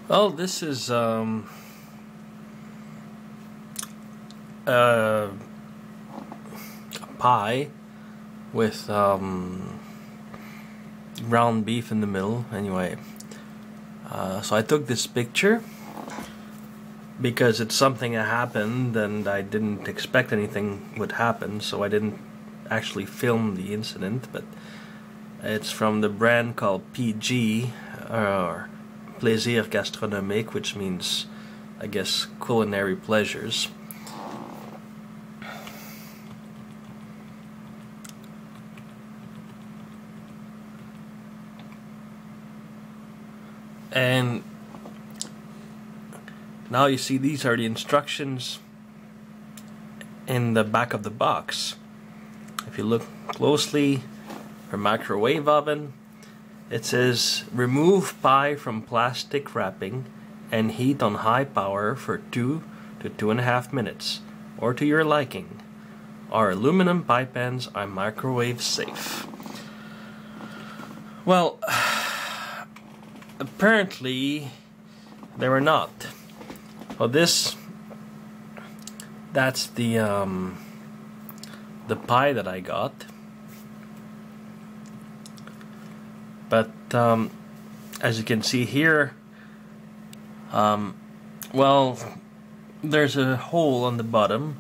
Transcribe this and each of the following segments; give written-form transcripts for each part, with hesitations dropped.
Well, this is a pie with ground beef in the middle. Anyway, so I took this picture because it's something that happened and I didn't expect anything would happen, so I didn't actually film the incident. But it's from the brand called PG, or Plaisir Gastronomique, which means, I guess, culinary pleasures. And now you see these are the instructions in the back of the box. If you look closely, for microwave oven, it says remove pie from plastic wrapping and heat on high power for 2 to 2.5 minutes, or to your liking. Our aluminum pie pans are microwave safe. Well, apparently they were not. Well, that's the pie that I got. But as you can see here, well, there's a hole on the bottom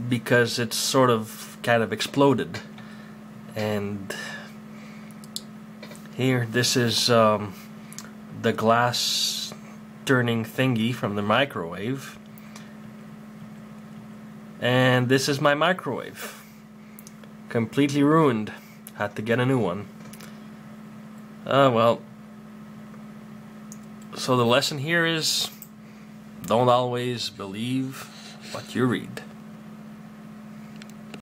because it's sort of kind of exploded. And here, this is the glass turning thingy from the microwave. And this is my microwave. Completely ruined. Had to get a new one. Well, so the lesson here is, don't always believe what you read.